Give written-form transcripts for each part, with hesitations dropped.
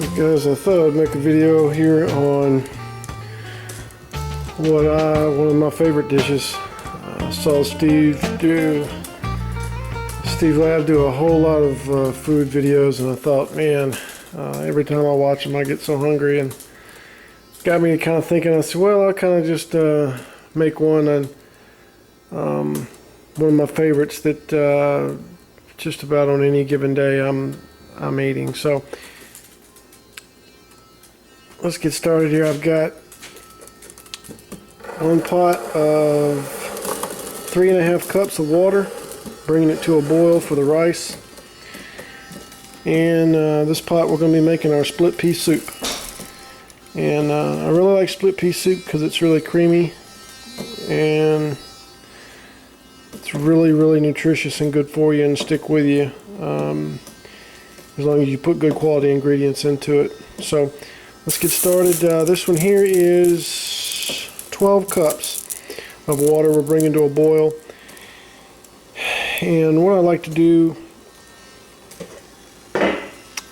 Alright guys, I thought I'd make a video here on one of my favorite dishes. I saw Steve Lab do a whole lot of food videos, and I thought, man, every time I watch them I get so hungry, and got me kind of thinking. I said, well, I'll kind of just make one on one of my favorites that just about on any given day I'm eating. So let's get started here. I've got one pot of 3.5 cups of water, bringing it to a boil for the rice. And this pot we're going to be making our split pea soup. And I really like split pea soup because it's really creamy and it's really nutritious and good for you and stick with you as long as you put good quality ingredients into it. So let's get started. This one here is 12 cups of water we're bringing to a boil. And what I like to do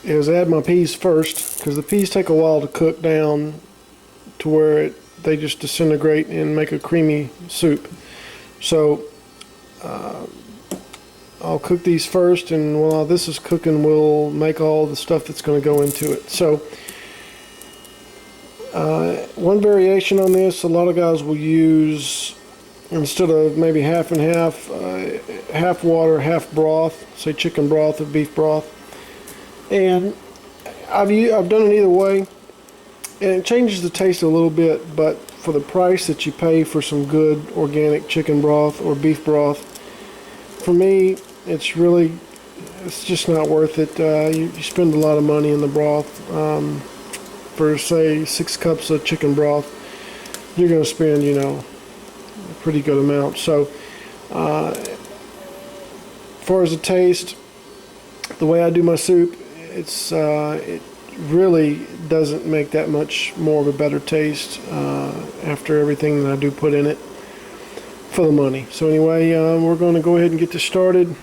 is add my peas first, because the peas take a while to cook down to where they just disintegrate and make a creamy soup. So I'll cook these first, and while this is cooking we'll make all the stuff that's going to go into it. So one variation on this, a lot of guys will use, instead of maybe half and half, half water, half broth, say chicken broth or beef broth. And I've done it either way, and it changes the taste a little bit, but for the price that you pay for some good organic chicken broth or beef broth, for me it's just not worth it. You spend a lot of money in the broth. For say 6 cups of chicken broth, you're going to spend, you know, a pretty good amount. So as far as the taste, the way I do my soup, it really doesn't make that much more of a better taste after everything that I do put in it for the money. So anyway, we're going to go ahead and get this started.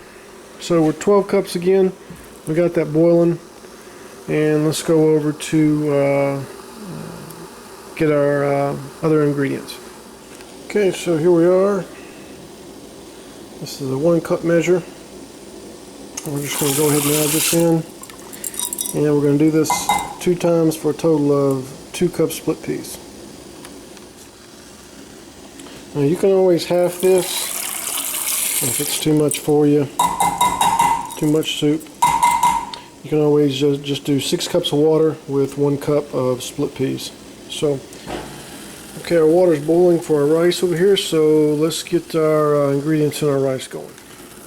So we're 12 cups again. We got that boiling, and let's go over to get our other ingredients. Okay, so here we are. This is a 1 cup measure. We're just going to go ahead and add this in. And we're going to do this 2 times for a total of 2 cups split peas. Now you can always half this if it's too much for you, too much soup. You can always just do 6 cups of water with 1 cup of split peas. So, okay, our water's boiling for our rice over here, so let's get our ingredients in our rice going.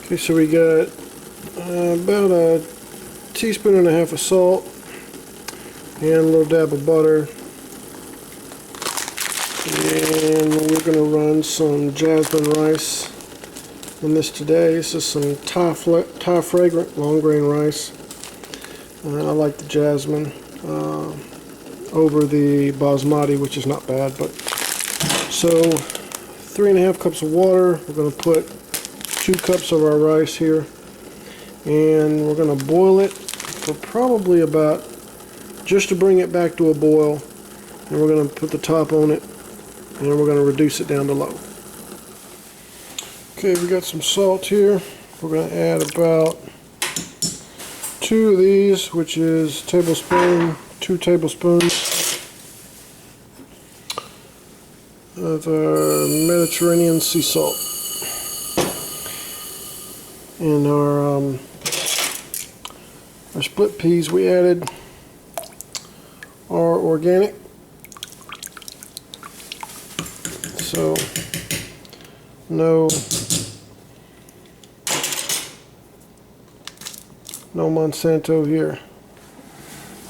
Okay, so we got about a teaspoon and a half of salt and a little dab of butter, and we're going to run some jasmine rice in this today. This is some Thai fragrant long grain rice. I like the jasmine over the basmati, which is not bad. But so 3.5 cups of water. We're going to put 2 cups of our rice here, and we're going to boil it for probably about, just to bring it back to a boil, and we're going to put the top on it, and we're going to reduce it down to low. Okay, we got some salt here. We're going to add about 2 of these, which is 2 tablespoons of Mediterranean sea salt. And our split peas we added are organic, so no Monsanto here.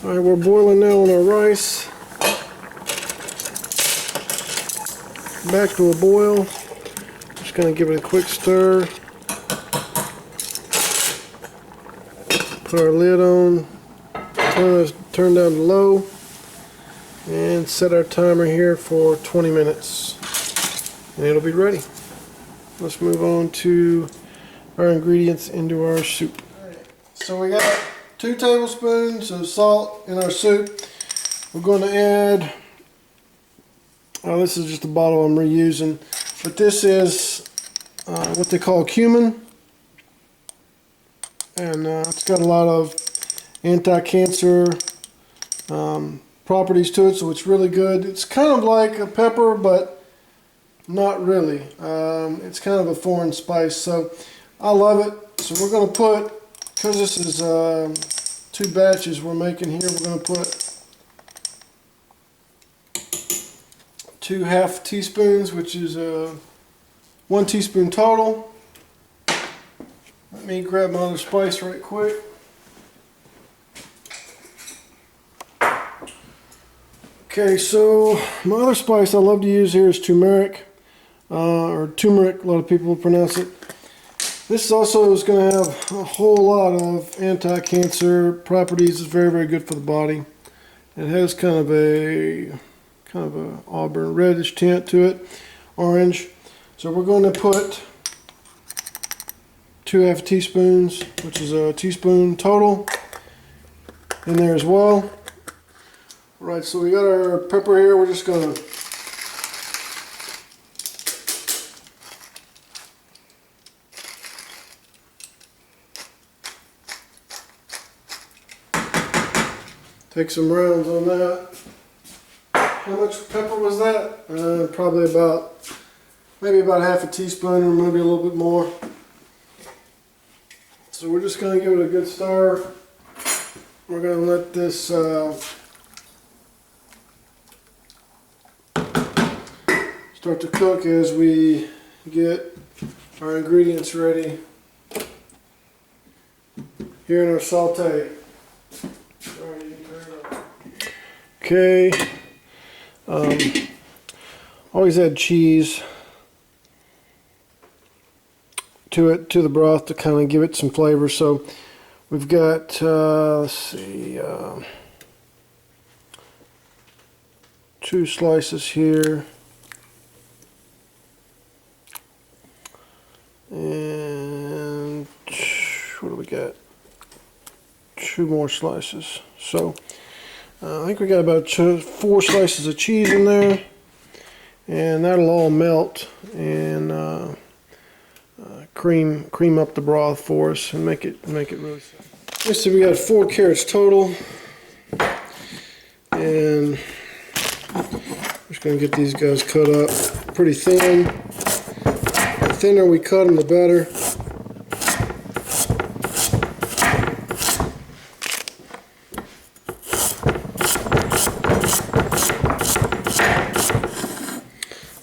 Alright, we're boiling now on our rice. Back to a boil. Just going to give it a quick stir. Put our lid on. Turn down to low. And set our timer here for 20 minutes. And it'll be ready. Let's move on to our ingredients into our soup. So we got 2 tablespoons of salt in our soup. We're going to add, this is just a bottle I'm reusing, but this is what they call cumin, and it's got a lot of anti-cancer properties to it, so it's really good. It's kind of like a pepper, but not really. It's kind of a foreign spice, so I love it. So we're going to put, because this is 2 batches we're making here, we're going to put 2 half teaspoons, which is 1 teaspoon total. Let me grab my other spice right quick. Okay, so my other spice I love to use here is turmeric, or turmeric, a lot of people pronounce it. This also is going to have a whole lot of anti-cancer properties. It's very, very good for the body. It has kind of a auburn reddish tint to it, orange. So we're going to put 2 half teaspoons, which is a teaspoon total, in there as well. Alright, so we got our pepper here. We're just going to take some rounds on that. How much pepper was that? Probably maybe about half a teaspoon, or maybe a little bit more. So we're just going to give it a good stir. We're going to let this start to cook as we get our ingredients ready here in our saute. Okay, always add cheese to the broth to kind of give it some flavor. So we've got, let's see, 2 slices here. And what do we got? 2 more slices. So I think we got about 4 slices of cheese in there, and that'll all melt and cream up the broth for us and make it really simple. Let's see, we got 4 carrots total, and I'm just going to get these guys cut up pretty thin. The thinner we cut them, the better.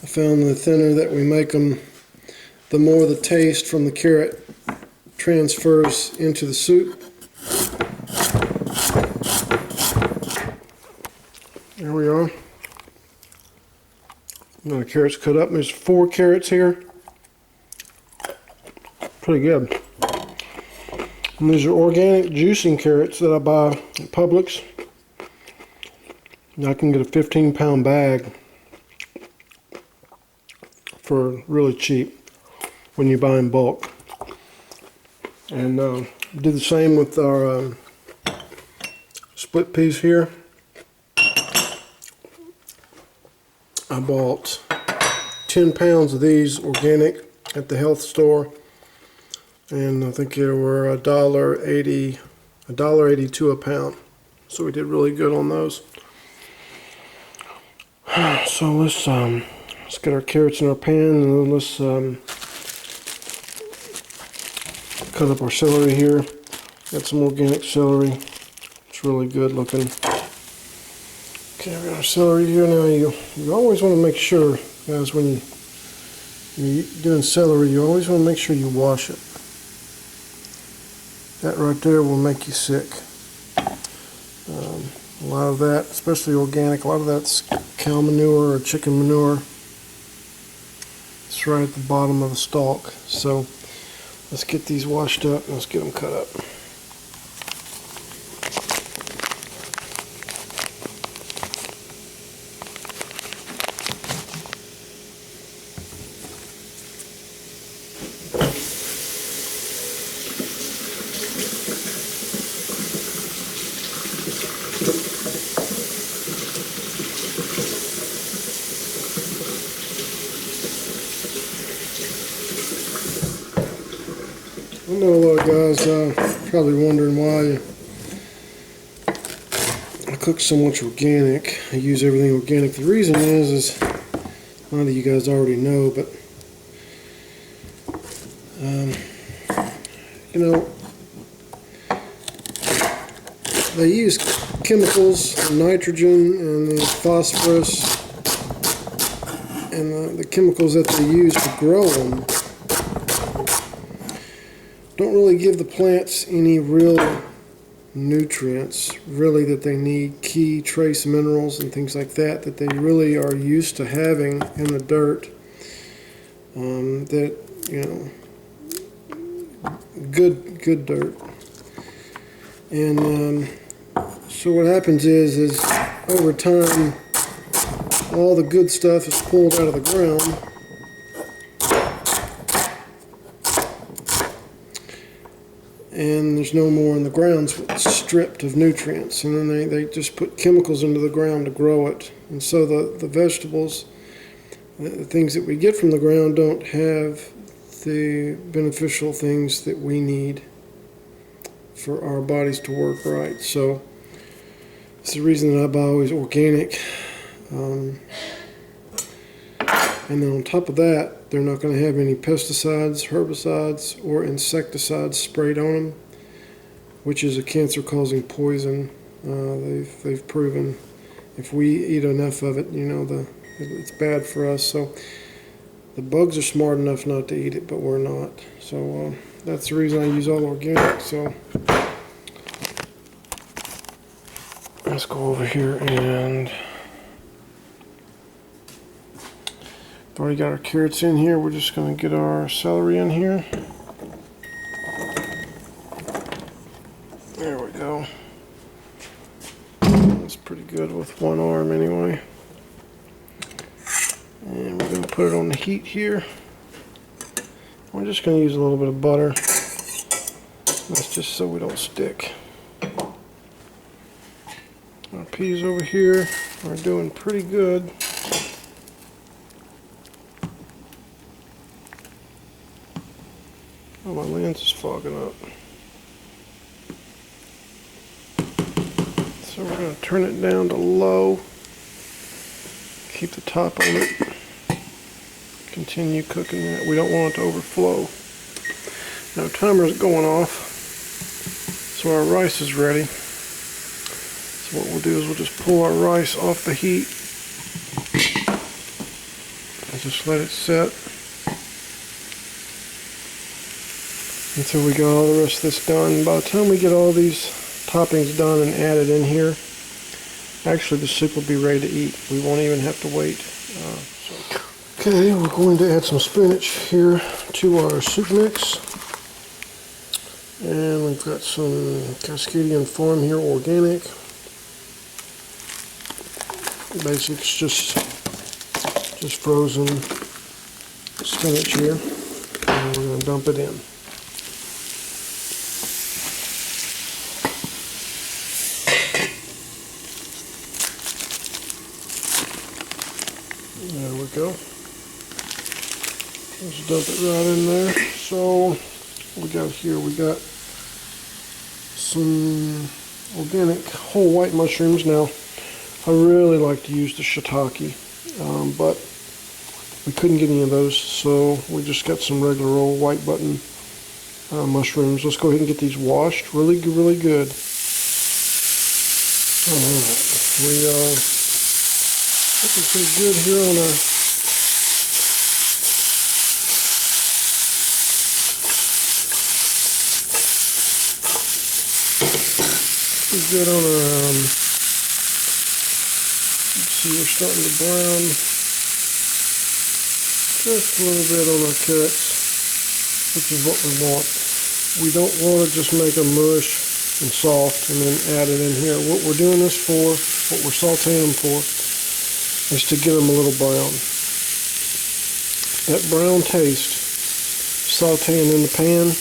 I found the thinner that we make them, the more the taste from the carrot transfers into the soup. There we are. Now the carrots cut up. There's 4 carrots here. Pretty good. And these are organic juicing carrots that I buy at Publix. And I can get a 15-pound bag for really cheap when you buy in bulk. And do the same with our split peas here. I bought 10 pounds of these organic at the health store, and I think they were $1.82 a pound. So we did really good on those. So let's get our carrots in our pan, and then let's cut up our celery here. Got some organic celery. It's really good looking. Okay, we got our celery here. Now you always want to make sure, guys, when you're doing celery, you always want to make sure you wash it. That right there will make you sick. A lot of that, especially organic, a lot of that's cow manure or chicken manure. It's right at the bottom of the stalk. So let's get these washed up and let's get them cut up. I know a lot of guys probably wondering why I cook so much organic. I use everything organic. The reason is a lot of you guys already know, but you know, they use chemicals, nitrogen and the phosphorus, and the chemicals that they use to grow them don't really give the plants any real nutrients, really, that they need, key trace minerals and things like that, that they really are used to having in the dirt. That, you know, good dirt. And so what happens is over time, all the good stuff is pulled out of the ground, and there's no more in the ground, so it's stripped of nutrients, and then they just put chemicals into the ground to grow it. And so the vegetables, the things that we get from the ground, don't have the beneficial things that we need for our bodies to work right. So it's the reason that I buy always organic. And then on top of that, they're not going to have any pesticides, herbicides, or insecticides sprayed on them, which is a cancer-causing poison. They've proven if we eat enough of it, you know, it's bad for us. So the bugs are smart enough not to eat it, but we're not. So that's the reason I use all organic. So let's go over here, and we've already got our carrots in here. We're just going to get our celery in here. There we go. That's pretty good with one arm anyway. And we're going to put it on the heat here. We're just going to use a little bit of butter. That's just so we don't stick. Our peas over here are doing pretty good. Oh, my lens is fogging up. So we're going to turn it down to low. Keep the top on it. Continue cooking that. We don't want it to overflow. Now, timer's going off, so our rice is ready. So what we'll do is we'll just pull our rice off the heat and just let it set until we got all the rest of this done. By the time we get all these toppings done and added in here, actually the soup will be ready to eat. We won't even have to wait. Okay, we're going to add some spinach here to our soup mix. And we've got some Cascadian Farm here, organic. Basically, it's just frozen spinach here. And we're going to dump it in. There we go. Let's dump it right in there. So we got here, we got some organic whole white mushrooms. Now, I really like to use the shiitake, but we couldn't get any of those, so we just got some regular old white button mushrooms. Let's go ahead and get these washed really good. Alright, we are looking pretty good here on our let's see, we're starting to brown just a little bit on our carrots, which is what we want. We don't want to just make them mush and soft and then add it in here. What we're doing this for, what we're sauteing them for, is to get them a little brown. That brown taste, sauteing in the pan,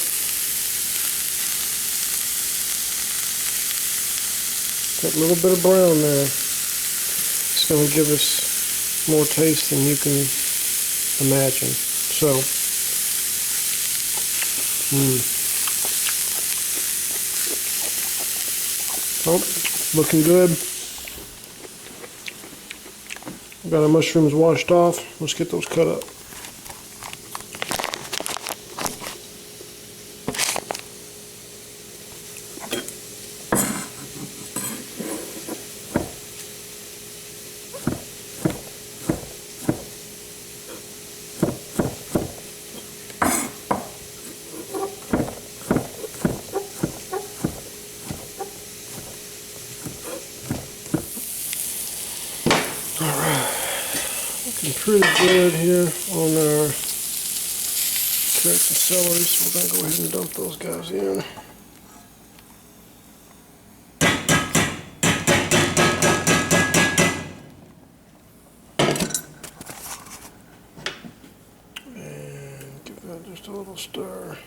that little bit of brown there, it's going to give us more taste than you can imagine. So, Oh, looking good. Got our mushrooms washed off. Let's get those cut up. Looking pretty good here on our carrots and celery, so we're going to go ahead and dump those guys in. And give that just a little stir.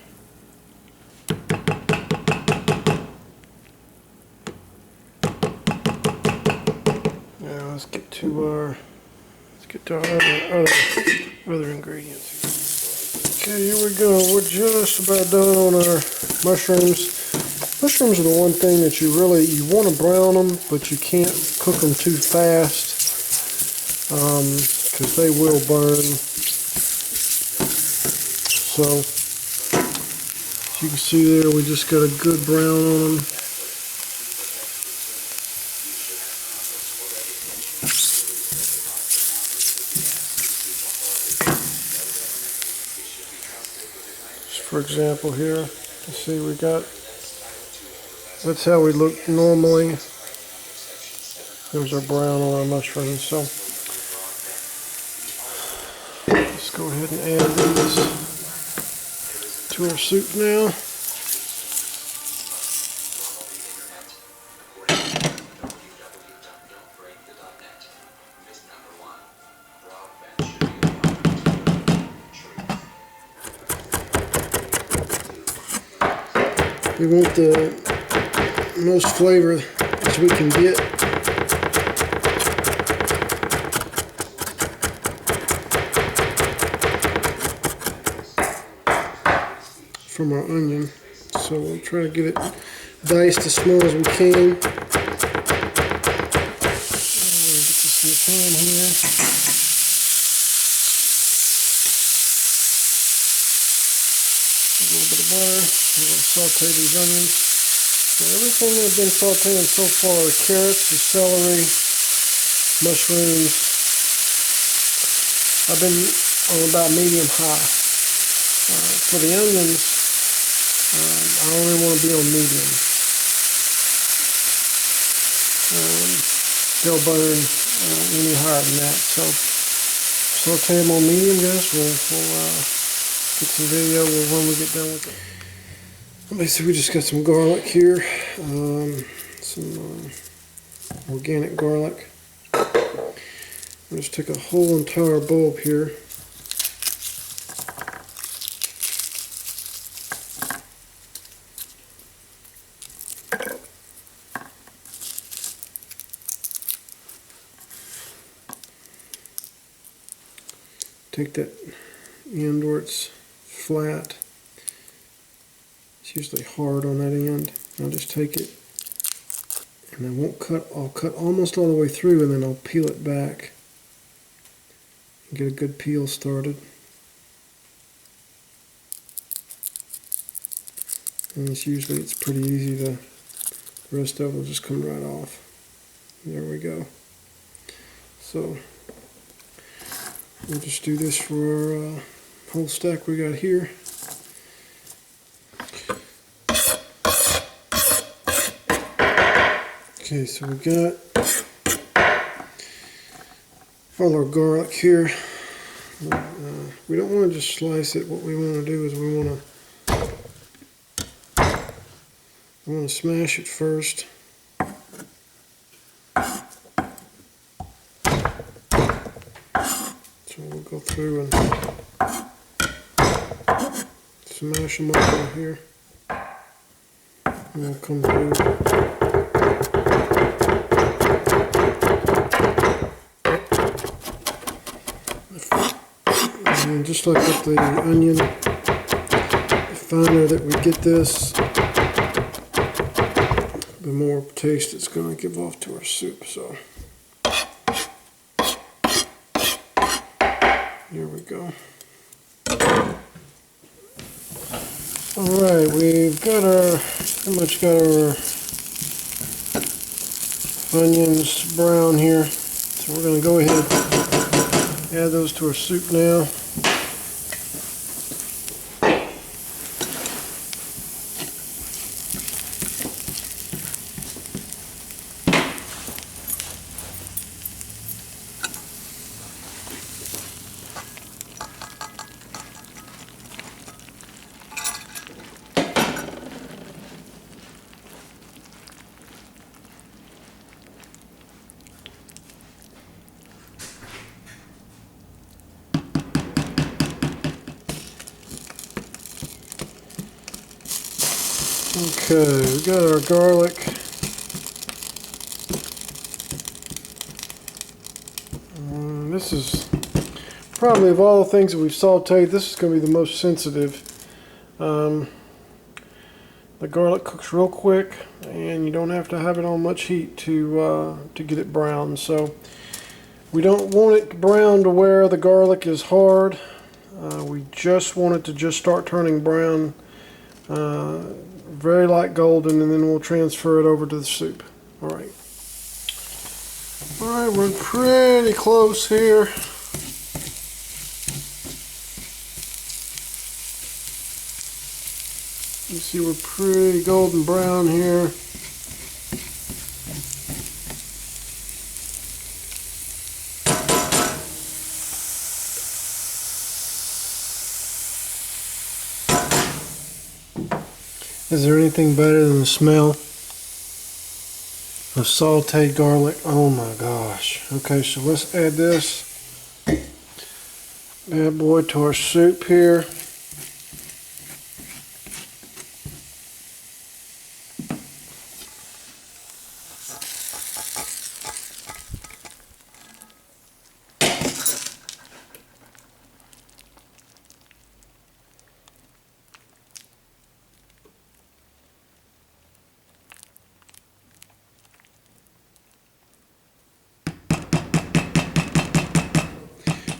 Now let's get to our other ingredients. Okay, here we go. We're just about done on our mushrooms. Mushrooms are the one thing that you want to brown them, but you can't cook them too fast because they will burn. So, as you can see there, we just got a good brown on them. For example here, you see that's how we look normally. There's our brown on our mushrooms. So let's go ahead and add these to our soup now. We want the most flavor as we can get. From our onion. So we'll try to get it diced as small as we can. I'm going to get this in the pan here. A little bit of butter. We're going to saute these onions. So everything I've been sauteing so far are carrots, the celery, mushrooms. I've been on about medium high. For the onions, I only want to be on medium. They'll burn any higher than that. So saute them on medium, guys. We'll get some video when we get done with it. Basically, we just got some garlic here, some organic garlic. I just took a whole entire bulb here. Take that end where it's flat. It's usually hard on that end. I'll just take it and I won't cut. I'll cut almost all the way through and then I'll peel it back and get a good peel started. And it's pretty easy to, the rest of it will just come right off. There we go. So we'll just do this for our whole stack we got here. Okay, so we got all our garlic here. We don't want to just slice it. What we want to do is we want to smash it first. So we'll go through and smash them up in here. And we'll come through. And just like with the onion, the finer that we get this, the the more taste it's going to give off to our soup. So here we go. Alright, we've got pretty much got our onions brown here. So we're going to go ahead and add those to our soup now. Okay, we got our garlic. This is probably, of all the things that we've sauteed, this is going to be the most sensitive. The garlic cooks real quick, and you don't have to have it on much heat to get it brown. So we don't want it brown to where the garlic is hard. We just want it to just start turning brown. Very light golden, and then we'll transfer it over to the soup. Alright, we're pretty close here. You see we're pretty golden brown here. Is there anything better than the smell of sauteed garlic? Oh my gosh. Okay, so let's add this bad boy to our soup here.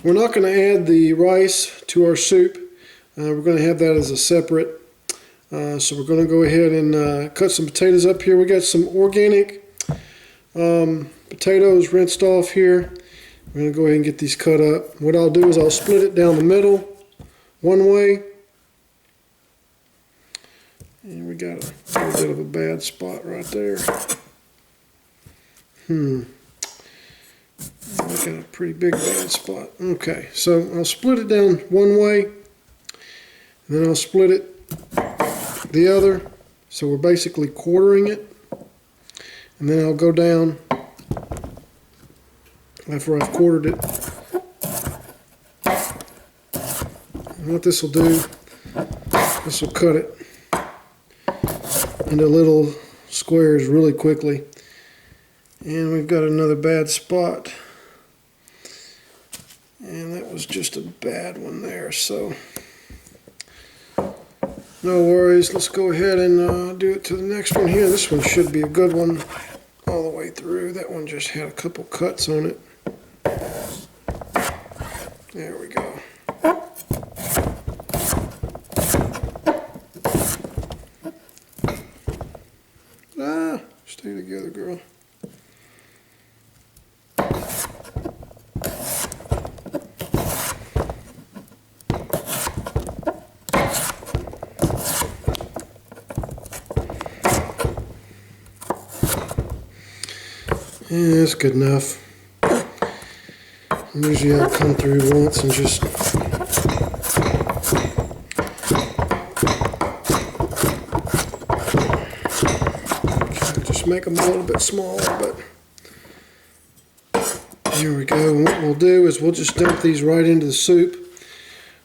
We're not going to add the rice to our soup. We're going to have that as a separate. So we're going to go ahead and cut some potatoes up here. We got some organic potatoes rinsed off here. We're going to go ahead and get these cut up. What I'll do is I'll split it down the middle one way. And we got a little bit of a bad spot right there. I got a pretty big bad spot. Okay, so I'll split it down one way, and then I'll split it the other. So we're basically quartering it, and then I'll go down after I've quartered it. And what this will do, this will cut it into little squares really quickly. And we've got another bad spot. And that was just a bad one there, so no worries. Let's go ahead and do it to the next one here. This one should be a good one all the way through. That one just had a couple cuts on it. There we go. Stay together, girl. Yeah, that's good enough. Usually I'll come through once and just make them a little bit smaller, but here we go. And what we'll do is we'll just dump these right into the soup.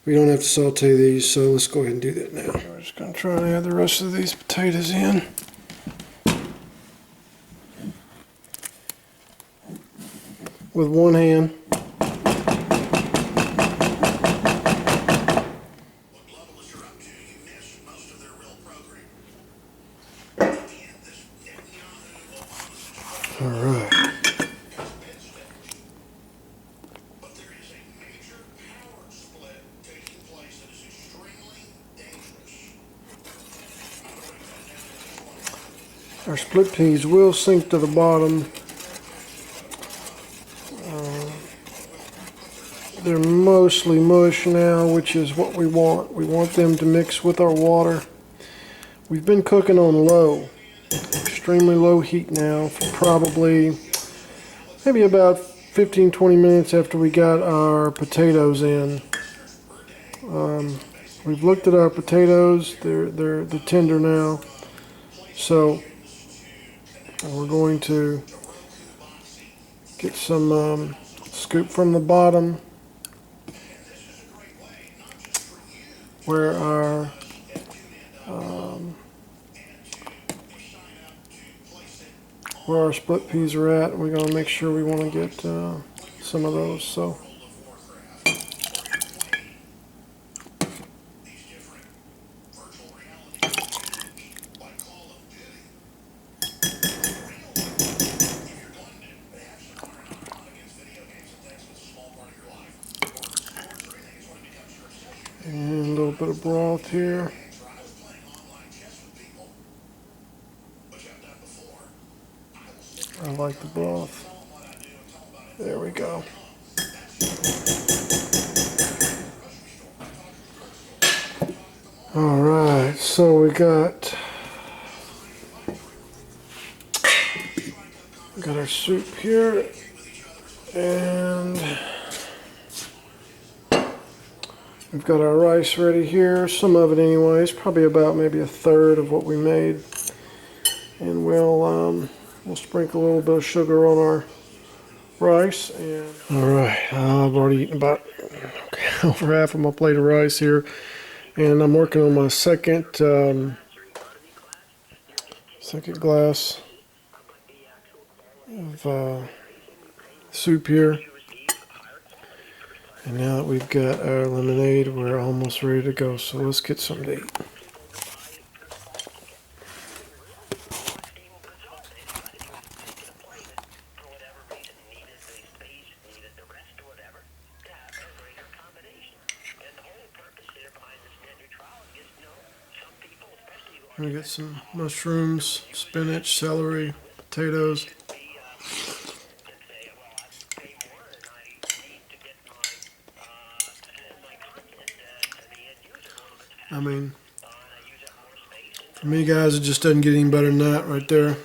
We don't have to saute these, so let's go ahead and do that now. We're just going to try and add the rest of these potatoes in. With one hand. Our split peas will sink to the bottom. They're mostly mush now, which is what we want. We want them to mix with our water. We've been cooking on low, extremely low heat now for probably maybe about 15-20 minutes after we got our potatoes in. We've looked at our potatoes. They're tender now. So we're going to get some scoop from the bottom where our split peas are at. We're going to make sure we want to get some of those. So and a little bit of broth here. I like the broth. There we go. All right, so we got our soup here, and we've got our rice ready here. Some of it anyways, probably about maybe a third of what we made. And we'll sprinkle a little bit of sugar on our rice. And all right, I've already eaten about over half of my plate of rice here, and I'm working on my second glass of soup here. And now that we've got our lemonade, we're almost ready to go. So let's get something to eat. We got some mushrooms, spinach, celery, potatoes. I mean, for me guys, it just doesn't get any better than that right there.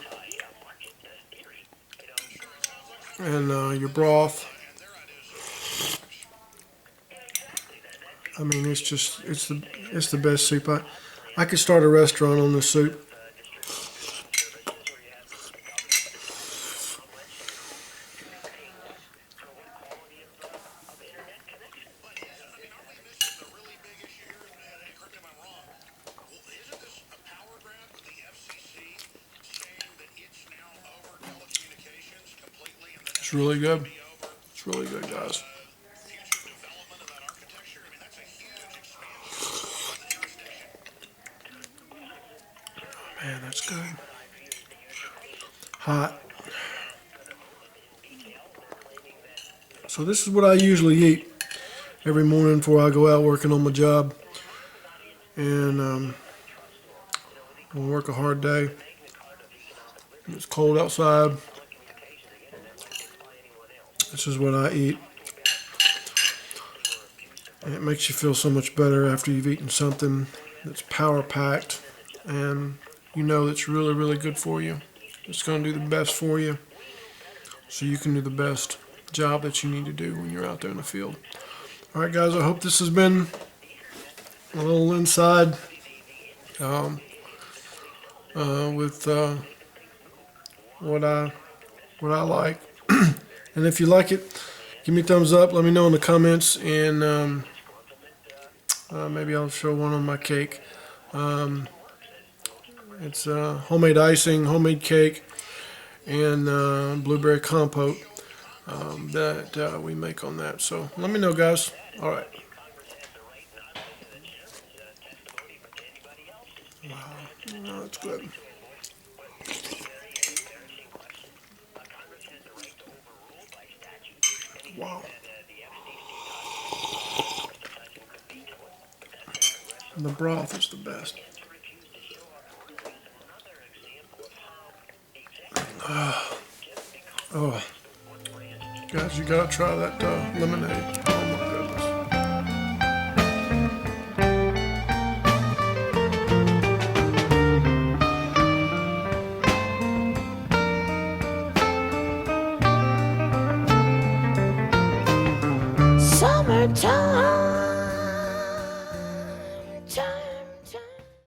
And your broth. I mean, it's the best soup. I could start a restaurant on this soup. It's really good. It's really good, guys. Man, that's good. Hot. So this is what I usually eat every morning before I go out working on my job. And I work a hard day. It's cold outside. This is what I eat. And it makes you feel so much better after you've eaten something that's power-packed and you know that's really, really good for you. It's going to do the best for you so you can do the best job that you need to do when you're out there in the field. All right, guys, I hope this has been a little inside with what I like. And if you like it, give me a thumbs up. Let me know in the comments, and maybe I'll show one on my cake. It's homemade icing, homemade cake, and blueberry compote that we make on that. So let me know, guys. All right. Wow, oh, that's good. Wow. And the broth is the best. Oh, guys, you gotta try that lemonade. Oh my goodness. Summertime.